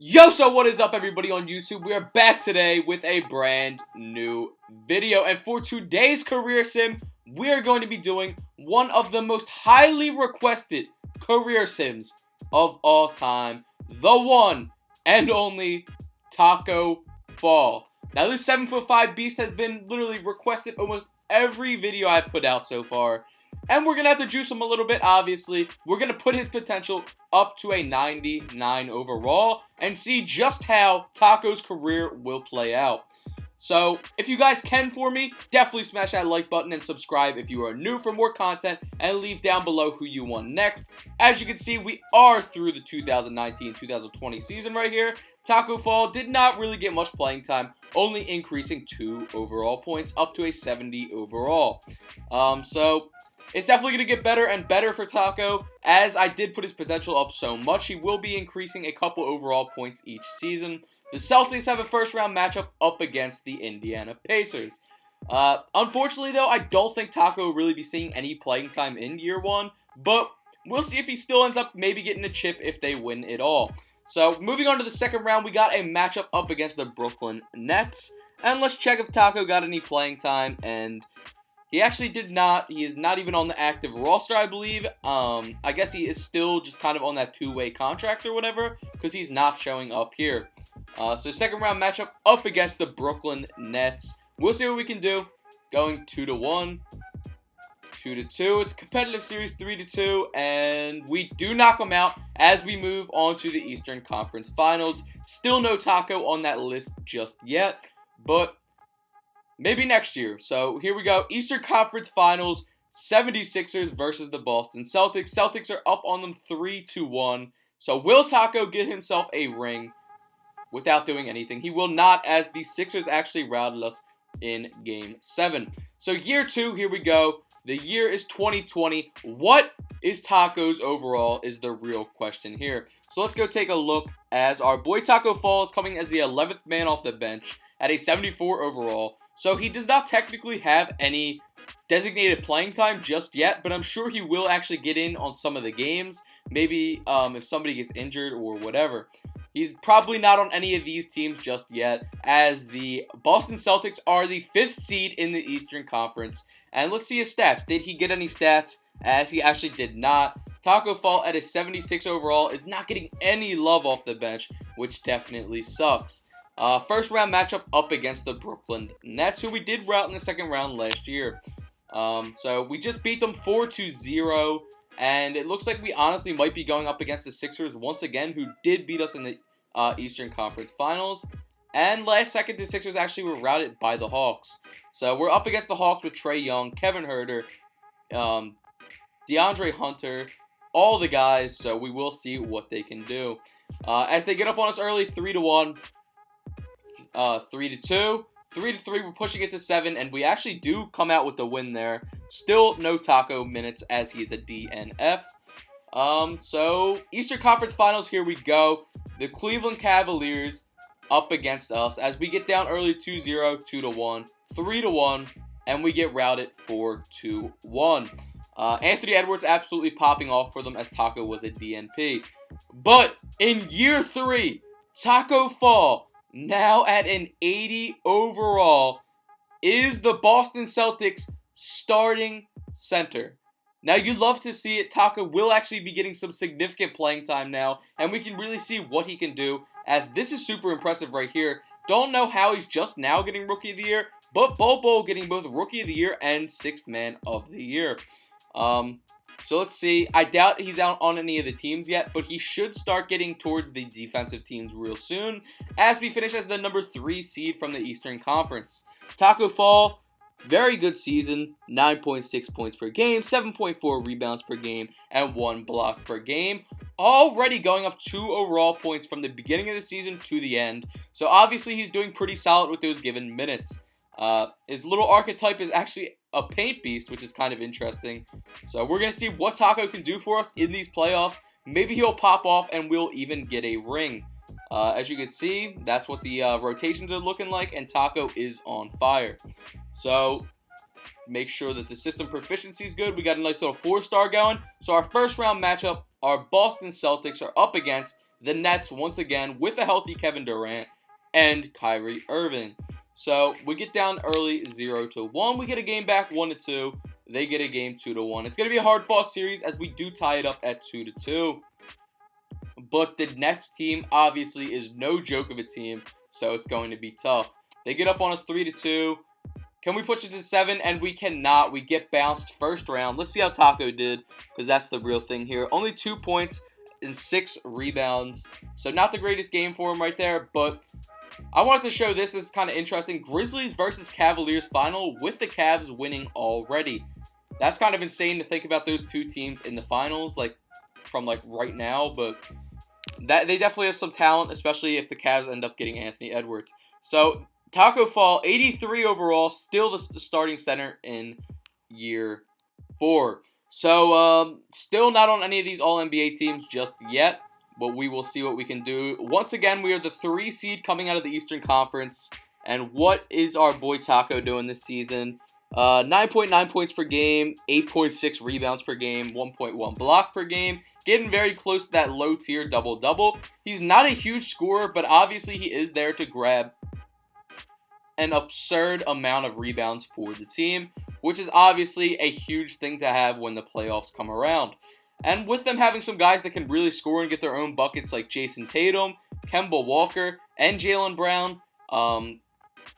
Yo, so what is up, everybody on YouTube? We are back today with a brand new video, and for today's career sim, we are going to be doing one of the most highly requested career sims of all time, the one and only Tacko Fall. Now, this 7'5" beast has been literally requested almost every video I've put out so far. And we're going to have to juice him a little bit, obviously. We're going to put his potential up to a 99 overall and see just how Tacko's career will play out. So, if you guys can for me, definitely smash that like button and subscribe if you are new for more content, and leave down below who you want next. As you can see, we are through the 2019-2020 season right here. Tacko Fall did not really get much playing time, only increasing 2 overall points up to a 70 overall. It's definitely going to get better and better for Tacko, as I did put his potential up so much. He will be increasing a couple overall points each season. The Celtics have a first-round matchup up against the Indiana Pacers. Unfortunately, though, I don't think Tacko will really be seeing any playing time in year 1, but we'll see if he still ends up maybe getting a chip if they win it all. So, moving on to the second round, we got a matchup up against the Brooklyn Nets, and let's check if Tacko got any playing time, and he actually did not. He is not even on the active roster, I believe. I guess he is still just kind of on that two-way contract or whatever, because he's not showing up here. So second round matchup up against the Brooklyn Nets. We'll see what we can do. Going 2-1, 2-2. It's a competitive series, 3-2, and we do knock them out as we move on to the Eastern Conference Finals. Still no Tacko on that list just yet, but maybe next year. So here we go. Eastern Conference Finals, 76ers versus the Boston Celtics. Celtics are up on them 3-1. So will Tacko get himself a ring without doing anything? He will not, as the Sixers actually routed us in Game 7. So year 2, here we go. The year is 2020. What is Tacko's overall is the real question here. So let's go take a look, as our boy Tacko Fall is coming as the 11th man off the bench at a 74 overall. So he does not technically have any designated playing time just yet, but I'm sure he will actually get in on some of the games. Maybe if somebody gets injured or whatever. He's probably not on any of these teams just yet, as the Boston Celtics are the 5th seed in the Eastern Conference. And let's see his stats. Did he get any stats? As he actually did not. Tacko Fall at a 76 overall is not getting any love off the bench, which definitely sucks. First round matchup up against the Brooklyn Nets, who we did rout in the second round last year. So we just beat them 4-0, and it looks like we honestly might be going up against the Sixers once again, who did beat us in the Eastern Conference Finals. And last second, the Sixers actually were routed by the Hawks. So we're up against the Hawks with Trae Young, Kevin Huerter, DeAndre Hunter, all the guys, so we will see what they can do. As they get up on us early, 3-1. 3-2, 3-3, we're pushing it to 7, and we actually do come out with the win there. Still no Tacko minutes, as he is a DNF. So Eastern Conference Finals, here we go. The Cleveland Cavaliers up against us as we get down early 2-0, 2-1, 3-1, and we get routed 4-1. Anthony Edwards absolutely popping off for them, as Tacko was a DNP. But in year 3, Tacko Fall, now at an 80 overall, is the Boston Celtics starting center. Now, you'd love to see it. Tacko will actually be getting some significant playing time now, and we can really see what he can do, as this is super impressive right here. Don't know how he's just now getting Rookie of the Year, but Bobo getting both Rookie of the Year and 6th Man of the Year. So let's see. I doubt he's out on any of the teams yet, but he should start getting towards the defensive teams real soon, as we finish as the number 3 seed from the Eastern Conference. Tacko Fall, very good season, 9.6 points per game, 7.4 rebounds per game, and 1 block per game. Already going up 2 overall points from the beginning of the season to the end. So obviously he's doing pretty solid with those given minutes. His little archetype is actually a paint beast, which is kind of interesting. So we're going to see what Tacko can do for us in these playoffs. Maybe he'll pop off and we'll even get a ring. As you can see, that's what the rotations are looking like, and Tacko is on fire. So make sure that the system proficiency is good. We got a nice little 4-star going. So our first round matchup, our Boston Celtics are up against the Nets once again with a healthy Kevin Durant and Kyrie Irving. So we get down early 0-1. We get a game back 1-2. They get a game 2-1. It's going to be a hard-fought series as we do tie it up at 2-2. But the Nets team obviously is no joke of a team, so it's going to be tough. They get up on us 3-2. Can we push it to 7? And we cannot. We get bounced first round. Let's see how Tacko did, because that's the real thing here. Only 2 points and 6 rebounds. So not the greatest game for him right there, but I wanted to show this. This is kind of interesting. Grizzlies versus Cavaliers final with the Cavs winning already. That's kind of insane to think about those two teams in the finals, from right now, but that they definitely have some talent, especially if the Cavs end up getting Anthony Edwards. So Tacko Fall, 83 overall, still the starting center in year 4. So still not on any of these All-NBA teams just yet, but we will see what we can do. Once again, we are the 3 seed coming out of the Eastern Conference, and what is our boy Tacko doing this season? 9.9 points per game, 8.6 rebounds per game, 1.1 block per game. Getting very close to that low-tier double-double. He's not a huge scorer, but obviously he is there to grab an absurd amount of rebounds for the team, which is obviously a huge thing to have when the playoffs come around. And with them having some guys that can really score and get their own buckets like Jason Tatum, Kemba Walker, and Jaylen Brown,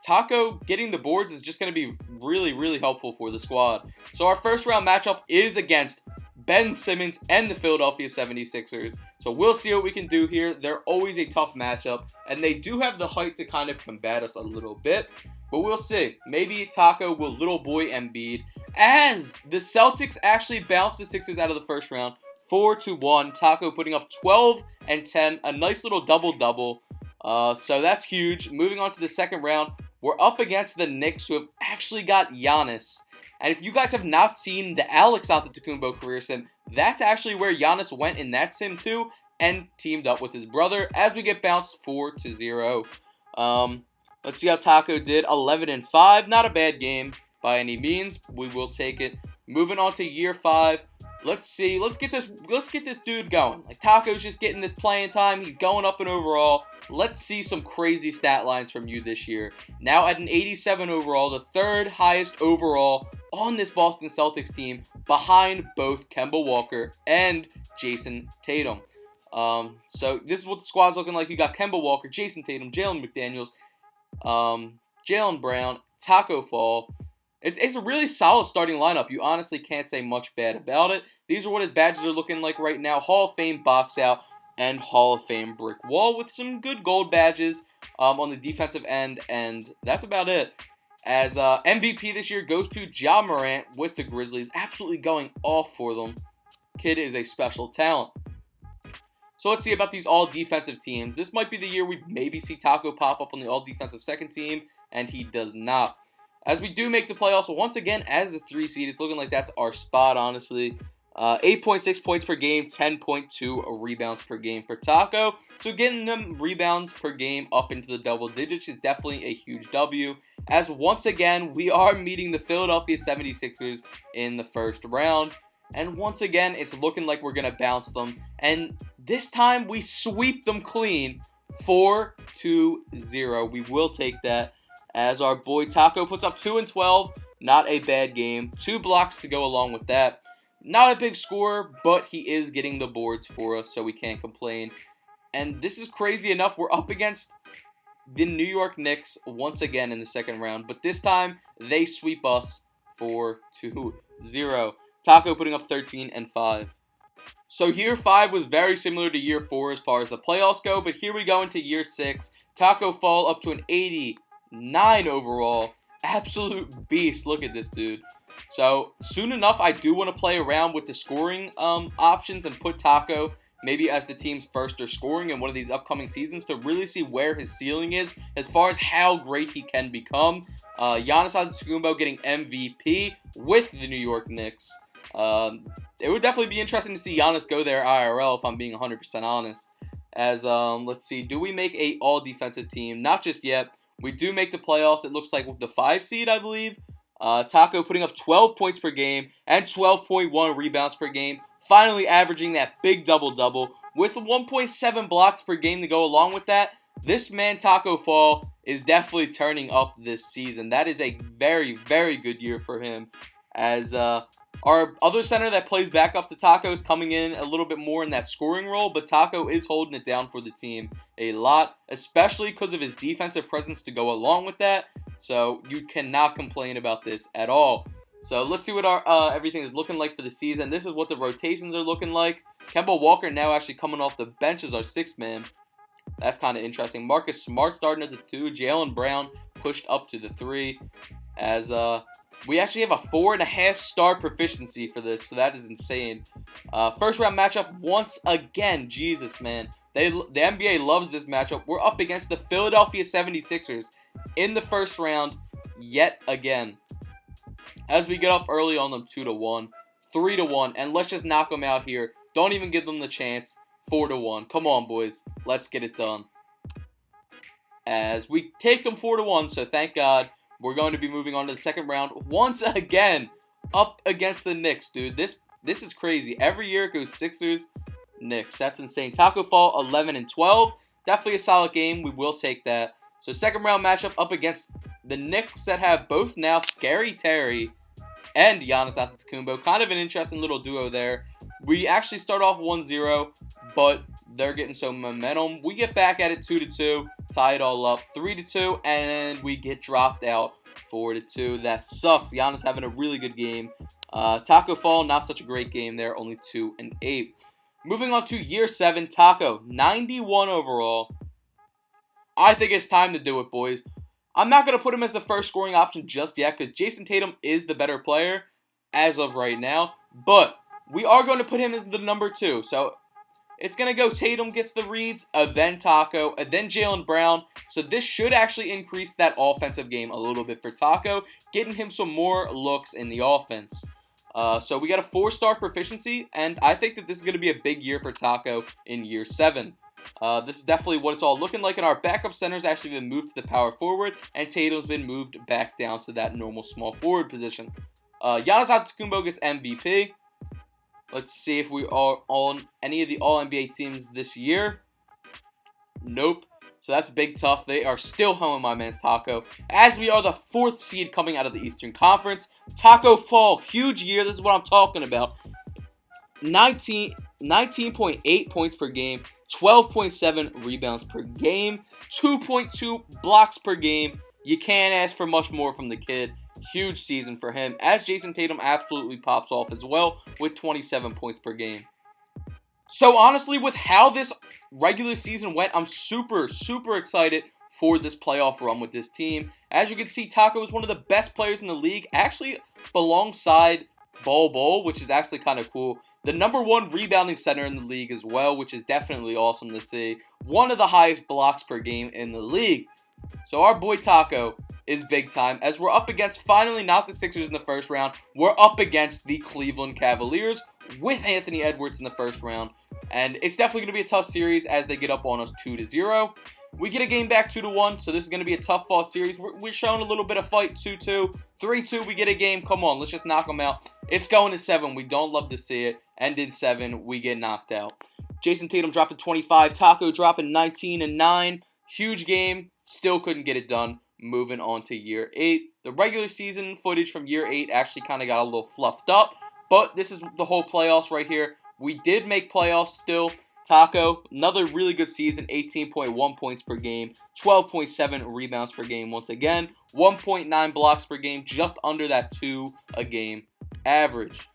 Tacko getting the boards is just going to be really, really helpful for the squad. So our first round matchup is against Ben Simmons and the Philadelphia 76ers. So we'll see what we can do here. They're always a tough matchup, and they do have the height to kind of combat us a little bit. But we'll see. Maybe Tacko will little boy Embiid, as the Celtics actually bounced the Sixers out of the first round 4-1. Tacko putting up 12 and 10, a nice little double-double. So that's huge. Moving on to the second round, we're up against the Knicks, who have actually got Giannis. And if you guys have not seen the Alex Antetokounmpo career sim, that's actually where Giannis went in that sim too, and teamed up with his brother as we get bounced 4-0. Let's see how Tacko did. 11-5, not a bad game by any means. We will take it. Moving on to year 5. Let's see. Let's get this dude going. Tacko's just getting this playing time. He's going up in overall. Let's see some crazy stat lines from you this year. Now at an 87 overall, the 3rd highest overall on this Boston Celtics team, behind both Kemba Walker and Jason Tatum. So this is what the squad's looking like. You got Kemba Walker, Jason Tatum, Jalen McDaniels, Jaylen Brown, Tacko Fall. It's a really solid starting lineup. You honestly can't say much bad about it. These are what his badges are looking like right now. Hall of Fame box out and Hall of Fame brick wall with some good gold badges on the defensive end. And that's about it. As MVP this year goes to Ja Morant with the Grizzlies. Absolutely going off for them. Kid is a special talent. So let's see about these all-defensive teams. This might be the year we maybe see Tacko pop up on the all-defensive second team, and he does not. As we do make the playoffs, once again, as the 3 seed, it's looking like that's our spot, honestly. 8.6 points per game, 10.2 rebounds per game for Tacko. So getting them rebounds per game up into the double digits is definitely a huge W. As once again, we are meeting the Philadelphia 76ers in the first round. And once again, it's looking like we're going to bounce them. And this time, we sweep them clean 4-0. We will take that. As our boy Tacko puts up 2 and 12. Not a bad game. 2 blocks to go along with that. Not a big scorer, but he is getting the boards for us, so we can't complain. And this is crazy enough. We're up against the New York Knicks once again in the second round. But this time, they sweep us 4-0. Tacko putting up 13 and 5. So year 5 was very similar to year 4 as far as the playoffs go. But here we go into year 6. Tacko Fall up to an 89 overall. Absolute beast. Look at this dude. So soon enough, I do want to play around with the scoring options and put Tacko maybe as the team's first or scoring in one of these upcoming seasons to really see where his ceiling is as far as how great he can become. Giannis Antetokounmpo getting MVP with the New York Knicks. It would definitely be interesting to see Giannis go there IRL if I'm being 100% honest. As let's see, do we make a all-defensive team? Not just yet. We do make the playoffs, it looks like, with the 5 seed, I believe. Tacko putting up 12 points per game and 12.1 rebounds per game. Finally averaging that big double-double with 1.7 blocks per game to go along with that. This man, Tacko Fall, is definitely turning up this season. That is a very, very good year for him. As our other center that plays back up to Tacko is coming in a little bit more in that scoring role, but Tacko is holding it down for the team a lot, especially because of his defensive presence to go along with that. So you cannot complain about this at all. So let's see what our everything is looking like for the season. This is what the rotations are looking like. Kemba Walker now actually coming off the bench as our sixth man. That's kind of interesting. Marcus Smart starting at the 2. Jaylen Brown pushed up to the 3. As we actually have a 4.5 star proficiency for this, so that is insane. First round matchup once again. Jesus, man. The NBA loves this matchup. We're up against the Philadelphia 76ers in the first round yet again. As we get up early on them 2-1, 3-1, and let's just knock them out here. Don't even give them the chance. 4-1. Come on, boys. Let's get it done. As we take them 4-1, so thank God. We're going to be moving on to the second round once again up against the Knicks, dude. This is crazy. Every year it goes Sixers, Knicks. That's insane. Tacko Fall 11-12. Definitely a solid game. We will take that. So second round matchup up against the Knicks that have both now Scary Terry and Giannis Antetokounmpo. Kind of an interesting little duo there. We actually start off 1-0, but they're getting some momentum. We get back at it 2-2, tie it all up 3-2, and we get dropped out 4-2. That sucks. Giannis having a really good game. Tacko Fall, not such a great game there, only 2-8. Moving on to year 7, Tacko, 91 overall. I think it's time to do it, boys. I'm not going to put him as the first scoring option just yet because Jason Tatum is the better player as of right now. But we are going to put him as the number 2. So it's going to go Tatum gets the reads, then Tacko, and then Jaylen Brown. So this should actually increase that offensive game a little bit for Tacko, getting him some more looks in the offense. So we got a 4-star proficiency, and I think that this is going to be a big year for Tacko in year 7. This is definitely what it's all looking like, and our backup center's actually been moved to the power forward, and Tatum's been moved back down to that normal small forward position. Giannis Antetokounmpo gets MVP. Let's see if we are on any of the All-NBA teams this year. Nope. So that's big tough. They are still home, my man's Tacko. As we are the 4th seed coming out of the Eastern Conference. Tacko Fall, huge year. This is what I'm talking about. 19.8 points per game. 12.7 rebounds per game. 2.2 blocks per game. You can't ask for much more from the kid. Huge season for him, as Jason Tatum absolutely pops off as well with 27 points per game. So honestly, with how this regular season went, I'm super, super excited for this playoff run with this team. As you can see, Tacko is one of the best players in the league, actually alongside Bol, which is actually kind of cool. The number 1 rebounding center in the league as well, which is definitely awesome to see. One of the highest blocks per game in the league. So our boy Tacko is big time, as we're up against, finally not the Sixers in the first round, we're up against the Cleveland Cavaliers with Anthony Edwards in the first round, and it's definitely going to be a tough series as they get up on us 2-0. We get a game back 2-1, so this is going to be a tough fought series. We're showing a little bit of fight, 2-2, 3-2, we get a game. Come on, let's just knock them out. It's going to 7, we don't love to see it, and in 7, we get knocked out. Jason Tatum dropping 25, Tacko dropping 19 and 9, huge game, still couldn't get it done. Moving on to year 8. The regular season footage from year 8 actually kind of got a little fluffed up, but this is the whole playoffs right here. We did make playoffs still. Tacko, another really good season, 18.1 points per game, 12.7 rebounds per game once again, 1.9 blocks per game, just under that 2 a game average.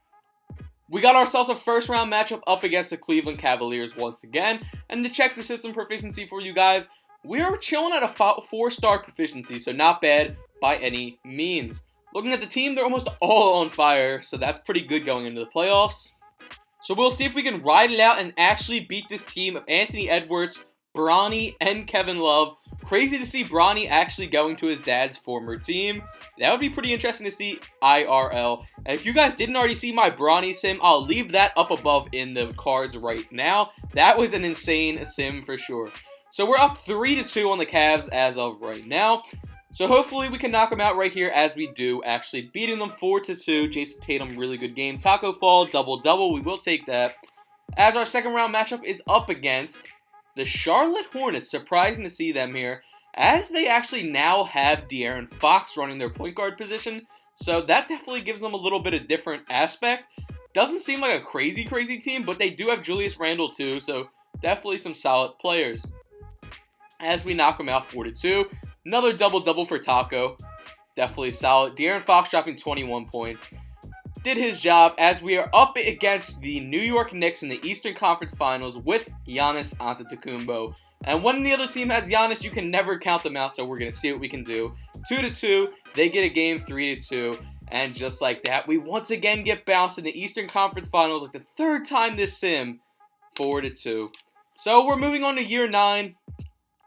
We got ourselves a first round matchup up against the Cleveland Cavaliers once again, and to check the system proficiency for you guys, we're chilling at a 4-star proficiency, so not bad by any means. Looking at the team, they're almost all on fire, so that's pretty good going into the playoffs. So we'll see if we can ride it out and actually beat this team of Anthony Edwards, Bronny, and Kevin Love. Crazy to see Bronny actually going to his dad's former team. That would be pretty interesting to see IRL. And if you guys didn't already see my Bronny sim, I'll leave that up above in the cards right now. That was an insane sim for sure. So we're up 3-2 on the Cavs as of right now. So hopefully we can knock them out right here as we do, actually beating them 4-2. Jason Tatum, really good game. Tacko Fall, double-double. We will take that. as our second round matchup is up against the Charlotte Hornets. Surprising to see them here, as they actually now have De'Aaron Fox running their point guard position. So that definitely gives them a little bit of different aspect. Doesn't seem like a crazy team, but they do have Julius Randle too, so definitely some solid players. As we knock them out 4-2. Another double-double for Tacko. Definitely solid. De'Aaron Fox dropping 21 points. Did his job, as we are up against the New York Knicks in the Eastern Conference Finals with Giannis Antetokounmpo. And when the other team has Giannis, you can never count them out, so we're going to see what we can do. 2-2, they get a game 3-2, and just like that, we once again get bounced in the Eastern Conference Finals, like the third time this sim, 4-2. So we're moving on to year 9.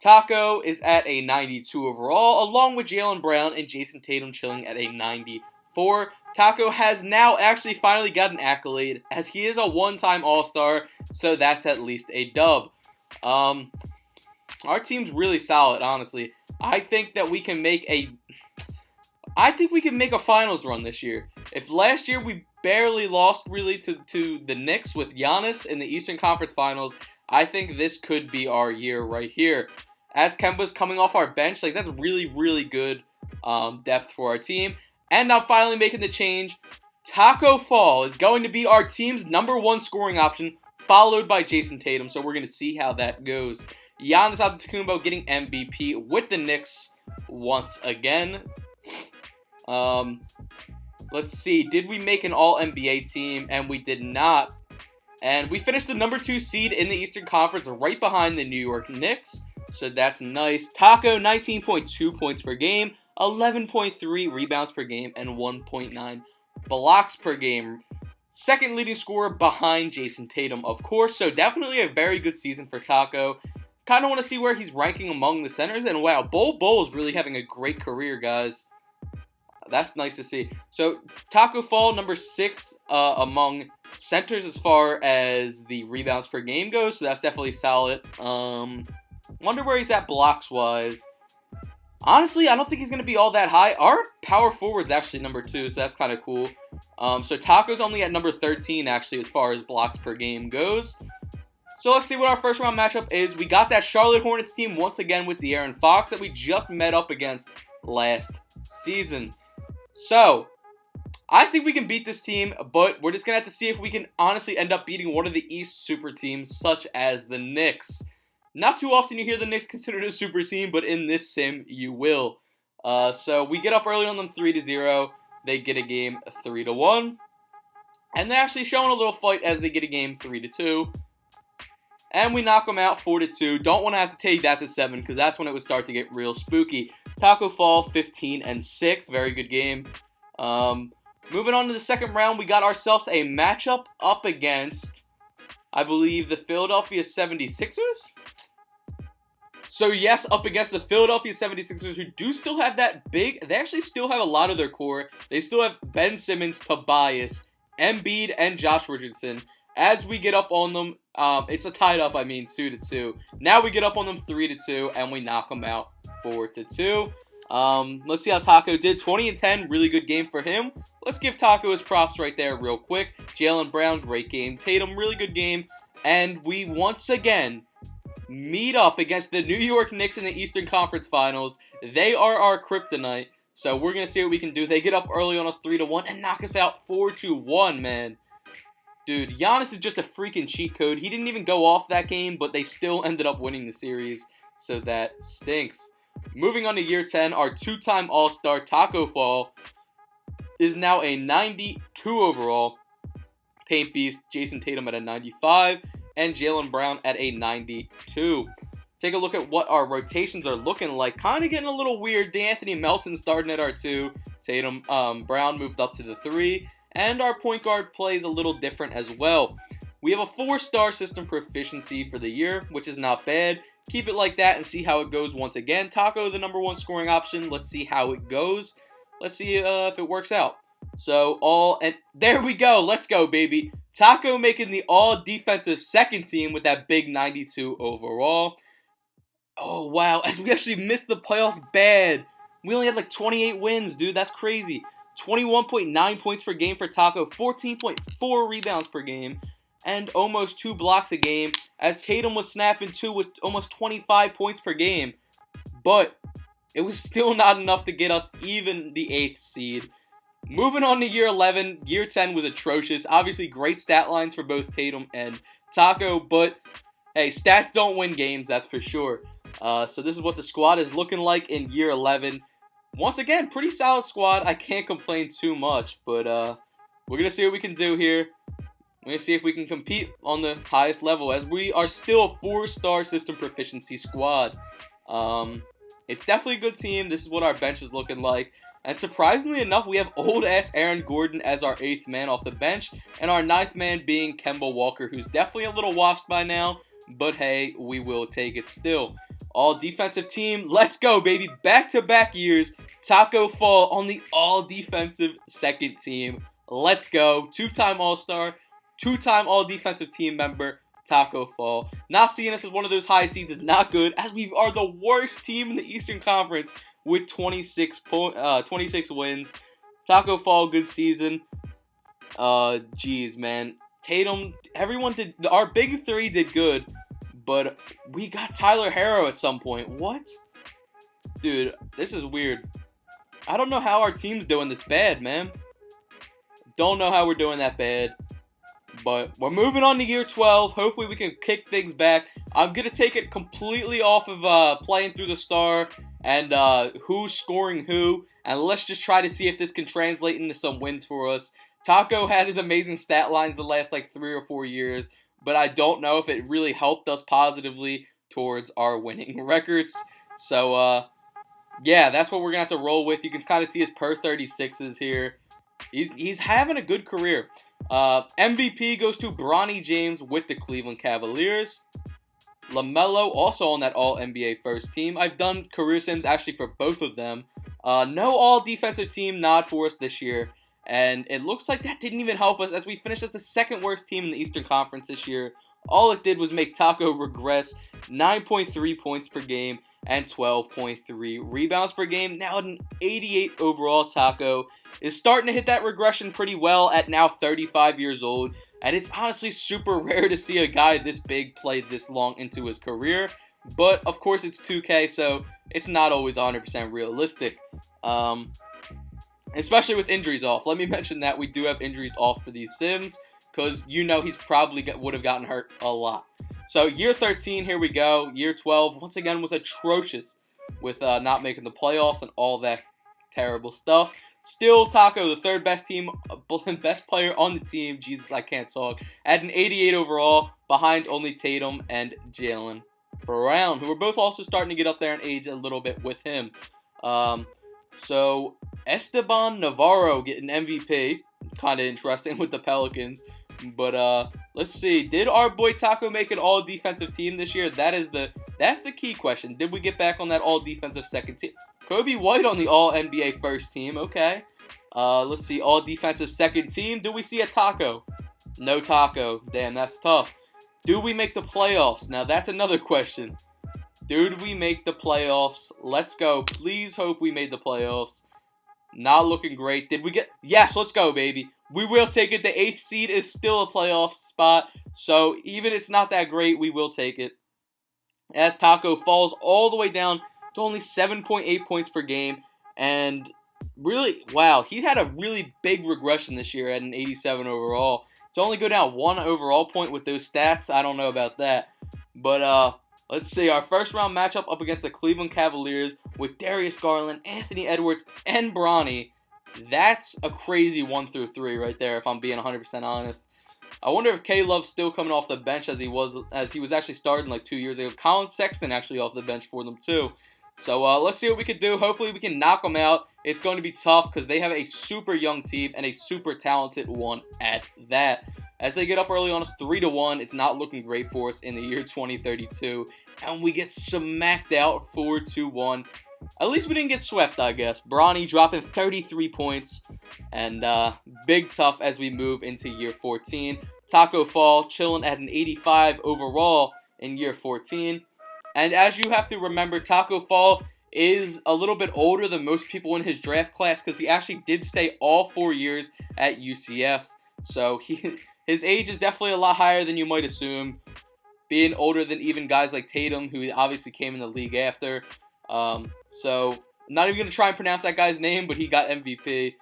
Tacko is at a 92 overall, along with Jaylen Brown and Jason Tatum chilling at a 94. Tacko has now actually finally got an accolade, as he is a one-time All-Star, so that's at least a dub. Our team's really solid, honestly. I think we can make a finals run this year. If last year we barely lost really to the Knicks with Giannis in the Eastern Conference Finals, I think this could be our year right here. As Kemba's coming off our bench, like that's really good depth for our team. And now finally making the change, Tacko Fall is going to be our team's #1 scoring option, followed by Jason Tatum. So we're going to see how that goes. Giannis Antetokounmpo getting MVP with the Knicks once again. Let's see. Did we make an All-NBA team? And we did not. And we finished the #2 seed in the Eastern Conference right behind the New York Knicks. So that's nice. Tacko, 19.2 points per game, 11.3 rebounds per game, and 1.9 blocks per game. Second leading scorer behind Jason Tatum, of course. So definitely a very good season for Tacko. Kind of want to see where he's ranking among the centers. And wow, Bol is really having a great career, guys. That's nice to see. So Tacko Fall, #6 among centers as far as the rebounds per game goes. So that's definitely solid. Wonder where he's at blocks-wise. Honestly, I don't think he's going to be all that high. Our power forward's actually #2, so that's kind of cool. So Tacko's only at #13, actually, as far as blocks per game goes. So let's see what our first round matchup is. We got that Charlotte Hornets team once again with De'Aaron Fox that we just met up against last season. So, I think we can beat this team, but we're just going to have to see if we can honestly end up beating one of the East super teams, such as the Knicks. Not too often you hear the Knicks considered a super team, but in this sim, you will. So we get up early on them 3-0. They get a game 3-1. And they're actually showing a little fight as they get a game 3-2. And we knock them out 4-2. Don't want to have to take that to 7, because that's when it would start to get real spooky. Tacko Fall, 15-6. Very good game. Moving on to the second round, we got ourselves a matchup up against, I believe, the Philadelphia 76ers? So yes, up against the Philadelphia 76ers, who do still have that big, they actually still have a lot of their core. They still have Ben Simmons, Tobias, Embiid, and Josh Richardson. As we get up on them, it's a tied up, 2-2. Now we get up on them 3-2, and we knock them out 4-2. Let's see how Tacko did. 20-10, really good game for him. Let's give Tacko his props right there real quick. Jaylen Brown, great game. Tatum, really good game. And we once again meet up against the New York Knicks in the Eastern Conference Finals. They are our kryptonite, so we're going to see what we can do. They get up early on us 3-1 and knock us out 4-1, man. Dude, Giannis is just a freaking cheat code. He didn't even go off that game, but they still ended up winning the series, so that stinks. Moving on to year 10, our two-time All-Star Tacko Fall is now a 92 overall. Paint Beast, Jason Tatum at a 95, and Jaylen Brown at a 92. Take a look at what our rotations are looking like. Kind of getting a little weird. D'Anthony Melton starting at our 2. Tatum, Brown moved up to the 3. And our point guard plays a little different as well. We have a 4-star system proficiency for the year, which is not bad. Keep it like that and see how it goes once again. Tacko, the #1 scoring option. Let's see how it goes. Let's see if it works out. So, and there we go. Let's go, baby. Tacko making the all-defensive second team with that big 92 overall. Oh, wow. As we actually missed the playoffs bad. We only had like 28 wins, dude. That's crazy. 21.9 points per game for Tacko. 14.4 rebounds per game. and almost 2 blocks a game, as Tatum was snapping 2 with almost 25 points per game. But it was still not enough to get us even the 8th seed. Moving on to year 11, year 10 was atrocious. Obviously, great stat lines for both Tatum and Tacko, but hey, stats don't win games, that's for sure. So this is what the squad is looking like in year 11. Once again, pretty solid squad. I can't complain too much, but we're going to see what we can do here. We're going to see if we can compete on the highest level, as we are still a 4-star system proficiency squad. It's definitely a good team. This is what our bench is looking like. And surprisingly enough, we have old-ass Aaron Gordon as our 8th man off the bench, and our 9th man being Kemba Walker, who's definitely a little washed by now, but hey, we will take it still. All-defensive team, let's go, baby. Back-to-back years, Tacko Fall on the all-defensive second team. Let's go. 2-time All-Star, 2-time all-defensive team member, Tacko Fall. Not seeing us as one of those high seeds is not good, as we are the worst team in the Eastern Conference with 26 wins. Tacko Fall, good season. Jeez, man. Tatum, everyone did, our big three did good, but we got Tyler Herro at some point. What? Dude, this is weird. I don't know how our team's doing this bad, man. Don't know how we're doing that bad. But we're moving on to year 12. Hopefully we can kick things back. I'm going to take it completely off of playing through the star and who's scoring who. And let's just try to see if this can translate into some wins for us. Tacko had his amazing stat lines the last like 3 or 4 years, but I don't know if it really helped us positively towards our winning records. So, yeah, that's what we're going to have to roll with. You can kind of see his per 36s here. He's having a good career. MVP goes to Bronny James with the Cleveland Cavaliers. LaMelo also on that All-NBA first team. I've done career sims actually for both of them. No All-Defensive team nod for us this year. And it looks like that didn't even help us, as we finished as the second worst team in the Eastern Conference this year. All it did was make Tacko regress. 9.3 points per game and 12.3 rebounds per game. Now at an 88 overall, Tacko is starting to hit that regression pretty well at now 35 years old. And it's honestly super rare to see a guy this big play this long into his career. But of course it's 2K, so it's not always 100% realistic. Especially with injuries off. Let me mention that we do have injuries off for these sims, because you know he's probably would have gotten hurt a lot. So year 13, here we go. Year 12, once again, was atrocious with not making the playoffs and all that terrible stuff. Still, Tacko, the third best player on the team. Jesus, I can't talk. At an 88 overall, behind only Tatum and Jaylen Brown, who are both also starting to get up there in age a little bit with him. So Esteban Navarro getting MVP. Kind of interesting with the Pelicans. But let's see. Did our boy Tacko make an all-defensive team this year? That's the key question. Did we get back on that all-defensive second team? Kobe White on the all-NBA first team. Okay. Let's see. All-defensive second team. Do we see a Tacko? No Tacko. Damn, that's tough. Do we make the playoffs? Now, that's another question. Did we make the playoffs? Let's go. Please hope we made the playoffs. Not looking great. Did we get... Yes, let's go, baby. We will take it. The 8th seed is still a playoff spot. So, even it's not that great, we will take it. As Tacko falls all the way down to only 7.8 points per game. And really, wow, he had a really big regression this year at an 87 overall. To only go down 1 overall point with those stats, I don't know about that. But, let's see, our first round matchup up against the Cleveland Cavaliers with Darius Garland, Anthony Edwards, and Bronny. That's a crazy 1 through 3 right there, if I'm being 100% honest. I wonder if K-Love's still coming off the bench as he was actually starting like 2 years ago. Colin Sexton actually off the bench for them too. So let's see what we can do. Hopefully we can knock them out. It's going to be tough because they have a super young team and a super talented one at that. As they get up early on us 3-1, it's not looking great for us in the year 2032. And we get smacked out 4-1. At least we didn't get swept, I guess. Bronny dropping 33 points. And big tough as we move into year 14. Tacko Fall chilling at an 85 overall in year 14. And as you have to remember, Tacko Fall is a little bit older than most people in his draft class because he actually did stay all 4 years at UCF. So his his age is definitely a lot higher than you might assume, being older than even guys like Tatum, who obviously came in the league after. So I'm not even going to try and pronounce that guy's name, but he got MVP.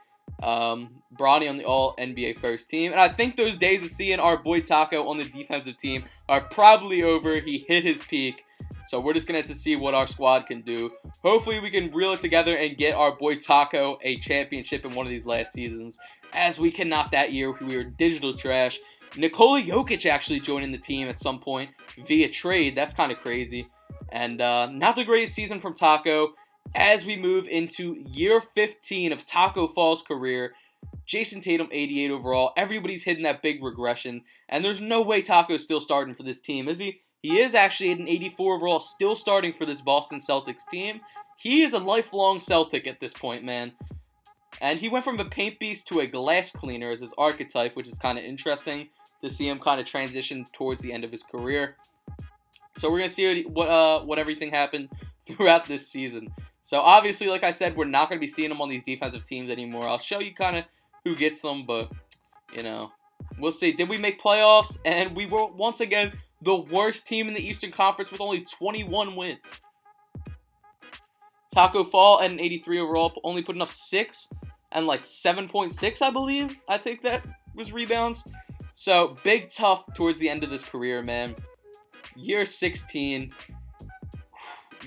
Bronny on the All-NBA first team. And I think those days of seeing our boy Tacko on the defensive team are probably over. He hit his peak. So we're just going to have to see what our squad can do. Hopefully we can reel it together and get our boy Tacko a championship in one of these last seasons, as we cannot that year. We were digital trash. Nikola Jokic actually joining the team at some point via trade. That's kind of crazy. And not the greatest season from Tacko. As we move into year 15 of Tacko Fall's career, Jason Tatum 88 overall. Everybody's hitting that big regression. And there's no way Tacko's still starting for this team, is he? He is actually at an 84 overall, still starting for this Boston Celtics team. He is a lifelong Celtic at this point, man. And he went from a paint beast to a glass cleaner as his archetype, which is kind of interesting to see him kind of transition towards the end of his career. So we're going to see what everything happened throughout this season. So obviously, like I said, we're not going to be seeing him on these defensive teams anymore. I'll show you kind of who gets them, but, you know, we'll see. Did we make playoffs? And we were, once again, the worst team in the Eastern Conference with only 21 wins. Tacko Fall at an 83 overall, only putting up 6 and like 7.6, I believe. I think that was rebounds. So, big tough towards the end of this career, man. Year 16.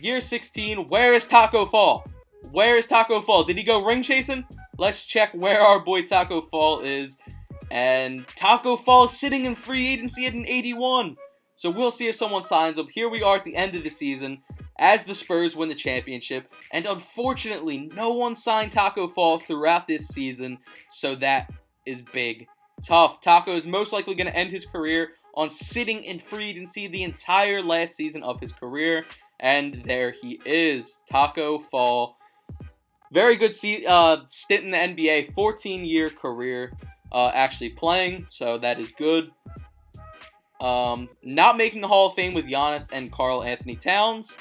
Year 16, where is Tacko Fall? Where is Tacko Fall? Did he go ring chasing? Let's check where our boy Tacko Fall is. And Tacko Fall is sitting in free agency at an 81. So we'll see if someone signs him. Here we are at the end of the season as the Spurs win the championship. And unfortunately, no one signed Tacko Fall throughout this season. So that is big. Tough. Tacko is most likely going to end his career on sitting in free agency the entire last season of his career. And there he is, Tacko Fall. Very good stint in the NBA, 14-year career actually playing, so that is good. Not making the Hall of Fame with Giannis and Karl Anthony Towns.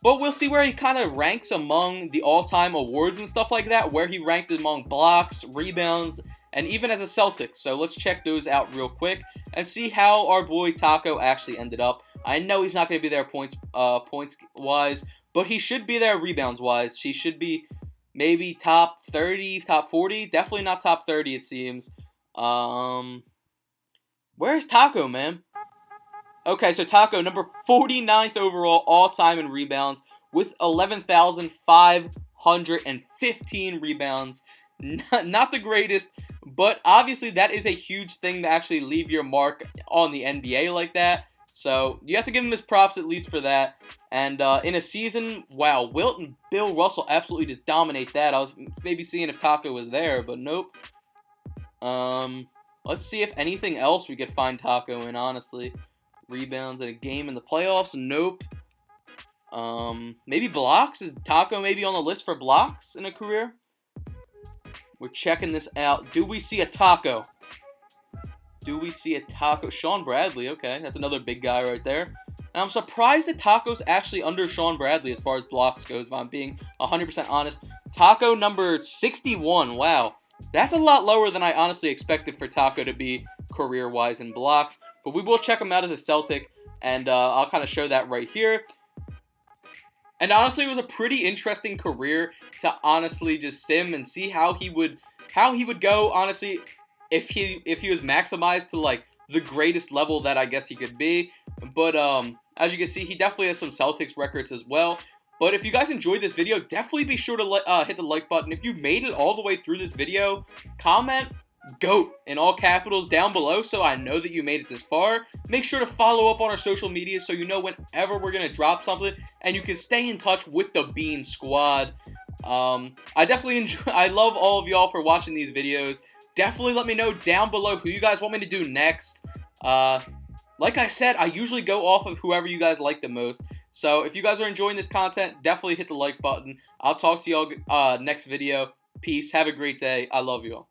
But we'll see where he kind of ranks among the all-time awards and stuff like that, where he ranked among blocks, rebounds, and even as a Celtic. So let's check those out real quick and see how our boy Tacko actually ended up. I know he's not going to be there points-wise, but he should be there rebounds-wise. He should be maybe top 30, top 40. Definitely not top 30, it seems. Where's Tacko, man? Okay, so Tacko, number 49th overall all-time in rebounds with 11,515 rebounds. Not the greatest, but obviously that is a huge thing to actually leave your mark on the NBA like that. So you have to give him his props at least for that. And in a season, wow, Wilt and Bill Russell absolutely just dominate that. I was maybe seeing if Tacko was there, but nope. Let's see if anything else we could find Tacko in, honestly. Rebounds in a game in the playoffs? Nope. Maybe blocks? Is Tacko maybe on the list for blocks in a career? We're checking this out. Do we see a Tacko? Do we see a Tacko? Sean Bradley, okay. That's another big guy right there. And I'm surprised that Tacko's actually under Sean Bradley as far as blocks goes, if I'm being 100% honest. Tacko number 61, wow. That's a lot lower than I honestly expected for Tacko to be career-wise in blocks. But we will check him out as a Celtic, and I'll kind of show that right here. And honestly, it was a pretty interesting career to honestly just sim and see how he would go, honestly, if he was maximized to like the greatest level that I guess he could be. But as you can see, he definitely has some Celtics records as well. But if you guys enjoyed this video, definitely be sure to hit the like button. If you made it all the way through this video, comment GOAT in all capitals down below so I know that you made it this far. Make sure to follow up on our social media so you know whenever we're going to drop something and you can stay in touch with the Bean Squad. I definitely enjoy. I love all of y'all for watching these videos. Definitely let me know down below who you guys want me to do next. Like I said, I usually go off of whoever you guys like the most. So if you guys are enjoying this content, definitely hit the like button. I'll talk to y'all next video. Peace. Have a great day. I love you all.